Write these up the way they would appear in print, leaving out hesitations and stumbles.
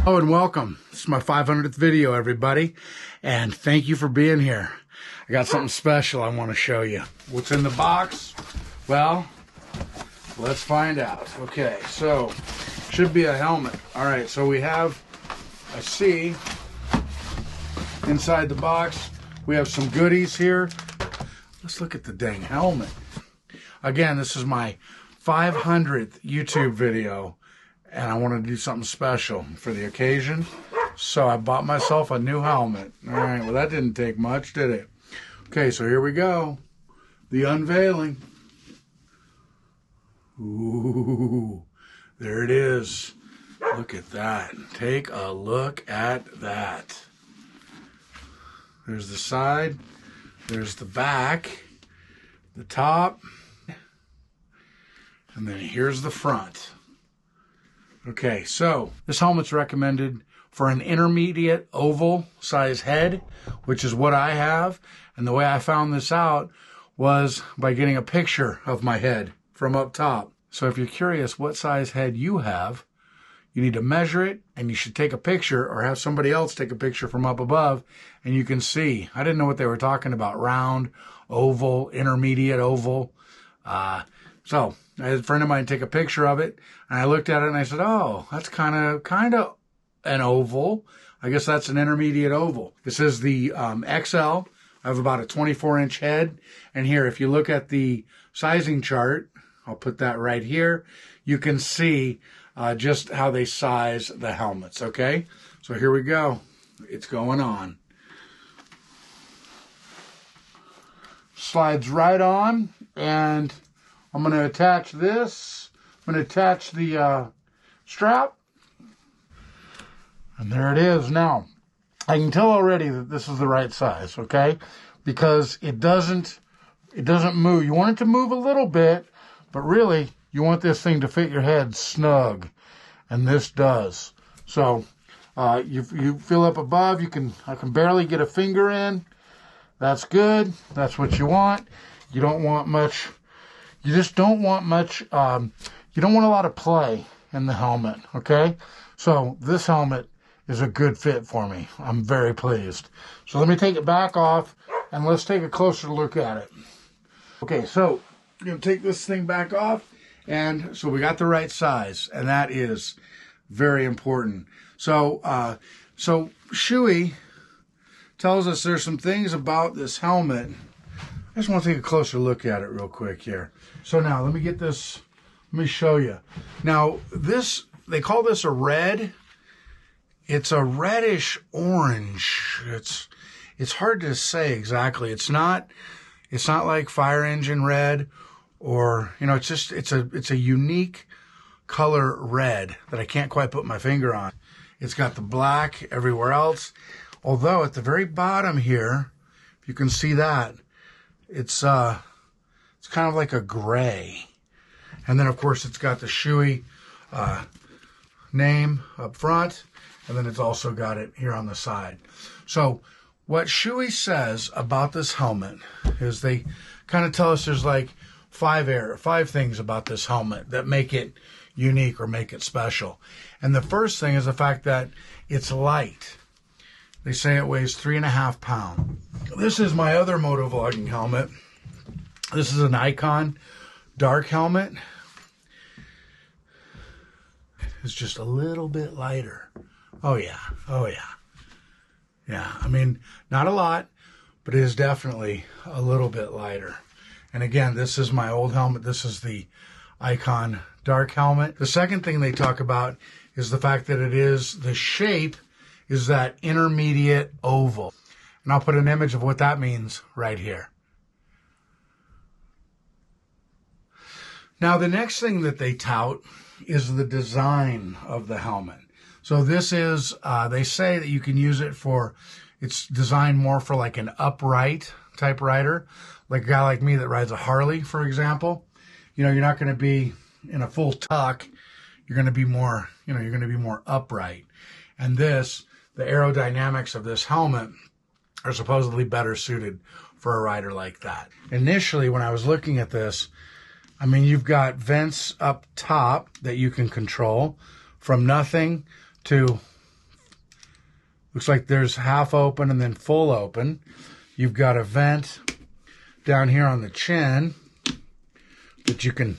Oh, and welcome. This is my 500th video, everybody. And thank you for being here. I got something special I want to show you. What's in the box? Well, let's find out. Okay, so should be a helmet. All right, so we have, I see, inside the box, we have some goodies here. Let's look at the dang helmet. Again, this is my 500th YouTube video, and I wanted to do something special for the occasion. So I bought myself a new helmet. All right, well, that didn't take much, did it? Okay, so here we go. The unveiling. Ooh, there it is. Look at that. Take a look at that. There's the side. There's the back. The top. And then here's the front. Okay, so this helmet's recommended for an intermediate oval size head, which is what I have. And the way I found this out was by getting a picture of my head from up top. So if you're curious what size head you have, you need to measure it, and you should take a picture or have somebody else take a picture from up above, and you can see. I didn't know what they were talking about. Round, oval, intermediate oval. So I had a friend of mine take a picture of it, and I looked at it and I said, oh, that's kind of an oval. I guess that's an intermediate oval. This is the XL. I have about a 24-inch head. And here, if you look at the sizing chart, I'll put that right here, you can see just how they size the helmets, okay? So here we go. It's going on. Slides right on, and I'm going to attach this. I'm going to attach the strap. And there it is. Now, I can tell already that this is the right size, okay? Because it doesn't move. You want it to move a little bit, but really, you want this thing to fit your head snug. And this does. So, you feel up above. I can barely get a finger in. That's good. That's what you want. You don't want much. You just don't want much. You don't want a lot of play in the helmet, okay? So this helmet is a good fit for me. I'm very pleased. So let me take it back off, and let's take a closer look at it. Okay, so I'm going to take this thing back off, and so we got the right size, and that is very important. So, Shoei tells us there's some things about this helmet. I just want to take a closer look at it real quick here. So now, let me get this, let me show you. Now, this, they call this a red. It's a reddish orange. It's hard to say exactly. It's not like fire engine red, or, you know, it's a unique color red that I can't quite put my finger on. It's got the black everywhere else. Although at the very bottom here, if you can see that, it's kind of like a gray. And then, of course, it's got the Shoei name up front, and then it's also got it here on the side. So what Shoei says about this helmet is they kind of tell us there's like five things about this helmet that make it unique or make it special. And the first thing is the fact that it's light. They say it weighs 3.5 pounds. This is my other motovlogging helmet. This is an Icon dark helmet. It's just a little bit lighter. Oh yeah, oh yeah. Yeah, I mean, not a lot, but it is definitely a little bit lighter. And again, this is my old helmet. This is the Icon dark helmet. The second thing they talk about is the fact that the shape is that intermediate oval. And I'll put an image of what that means right here. Now, the next thing that they tout is the design of the helmet. So this is, they say that you can use it for, it's designed more for like an upright type rider, like a guy like me that rides a Harley, for example. You know, you're not going to be in a full tuck. You're going to be more, you know, you're going to be more upright. And this, the aerodynamics of this helmet are supposedly better suited for a rider like that. Initially, when I was looking at this, I mean, you've got vents up top that you can control from nothing to Looks like there's half open and then full open. You've got a vent down here on the chin that you can,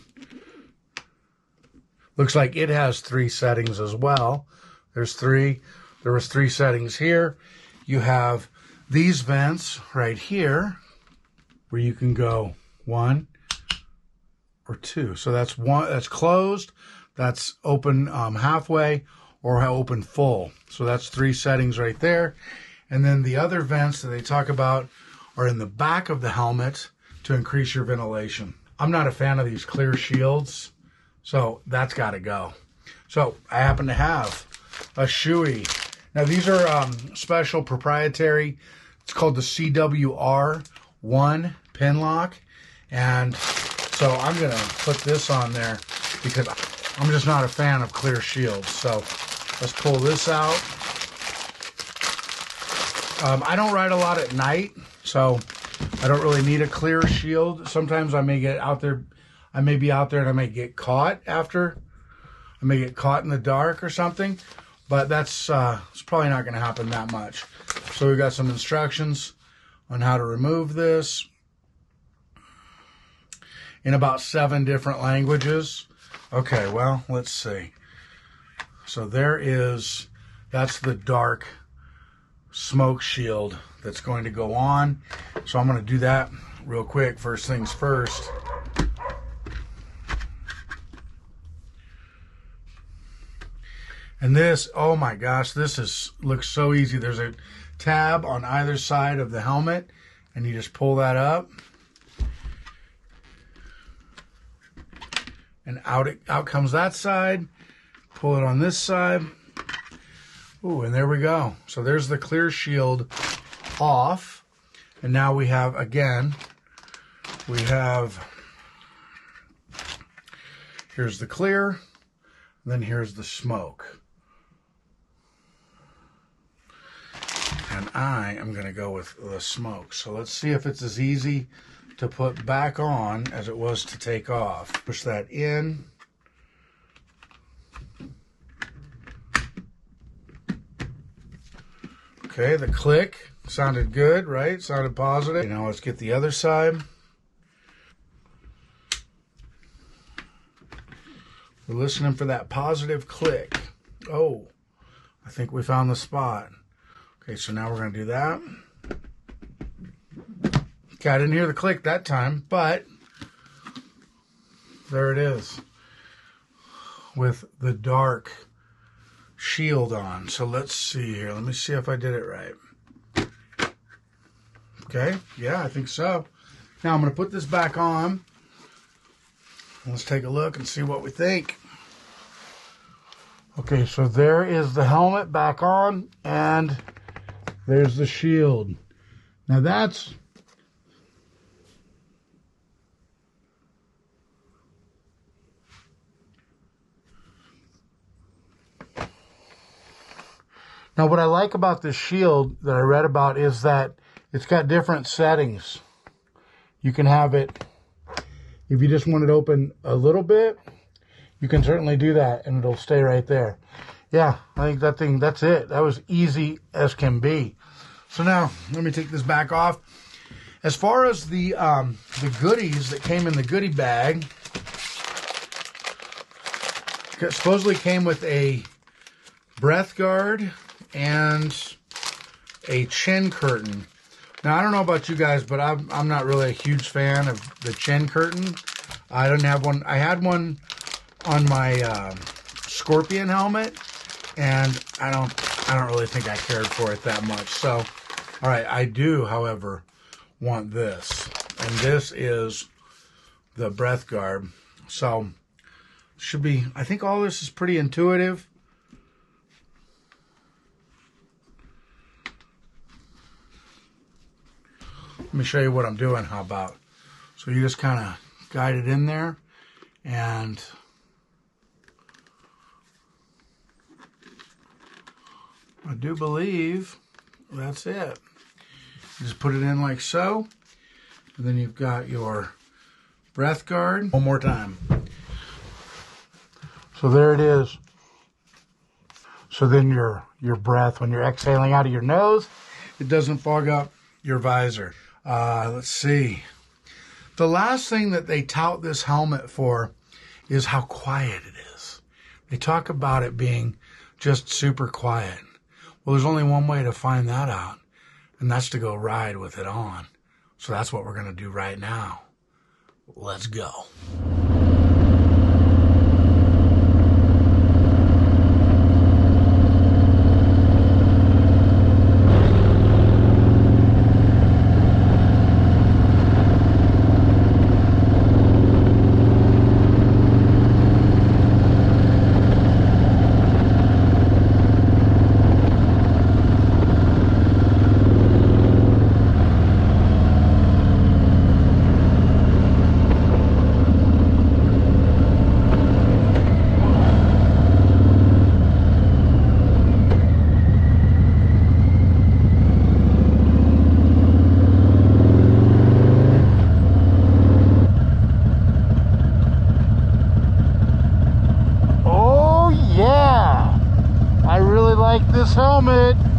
looks like it has 3 settings as well. There's 3. There was 3 settings here. You have these vents right here where you can go 1 or 2. So that's one, that's closed, that's open halfway, or open full. So that's 3 settings right there. And then the other vents that they talk about are in the back of the helmet to increase your ventilation. I'm not a fan of these clear shields, so that's got to go. So I happen to have a Shoei. Now these are special proprietary. It's called the CWR1 pin lock. And so I'm going to put this on there because I'm just not a fan of clear shields. So let's pull this out. I don't ride a lot at night, so I don't really need a clear shield. Sometimes I may get out there, I may be out there and I may get caught after. I may get caught in the dark or something, but that's it's probably not going to happen that much. So we've got some instructions on how to remove this in about 7 different languages. Okay, well, let's see. So there is, that's the dark smoke shield that's going to go on. So I'm going to do that real quick. First things first. And this, oh my gosh, this looks so easy. There's a tab on either side of the helmet, and you just pull that up. And out comes that side. Pull it on this side. Ooh, and there we go. So there's the clear shield off. And now we have, again, here's the clear, and then here's the smoke. And I am going to go with the smoke. So let's see if it's as easy to put back on as it was to take off. Push that in. Okay, the click sounded good, right? Sounded positive. Now let's get the other side. We're listening for that positive click. Oh, I think we found the spot. Okay, so now we're going to do that. Okay, I didn't hear the click that time, but there it is with the dark shield on. So let's see here. Let me see if I did it right. Okay, yeah, I think so. Now I'm going to put this back on. Let's take a look and see what we think. Okay, so there is the helmet back on, and there's the shield. Now that's... Now, what I like about this shield that I read about is that it's got different settings. You can have it, if you just want it open a little bit, you can certainly do that, and it'll stay right there. Yeah, I think that thing, that's it. That was easy as can be. So now, let me take this back off. As far as the goodies that came in the goodie bag, it supposedly came with a breath guard and a chin curtain. Now, I don't know about you guys, but I'm not really a huge fan of the chin curtain. I don't have one. I had one on my Scorpion helmet, and I don't really think I cared for it that much. So, all right, I do, however, want this, and this is the breath guard. So, should be. I think all this is pretty intuitive. Let me show you what I'm doing, how about. So you just kind of guide it in there, and I do believe that's it. You just put it in like so, and then you've got your breath guard. One more time. So there it is. So then your breath, when you're exhaling out of your nose, it doesn't fog up your visor. Let's see. The last thing that they tout this helmet for is how quiet it is. They talk about it being just super quiet. Well, there's only one way to find that out, and that's to go ride with it on. So that's what we're going to do right now. Let's go. This helmet.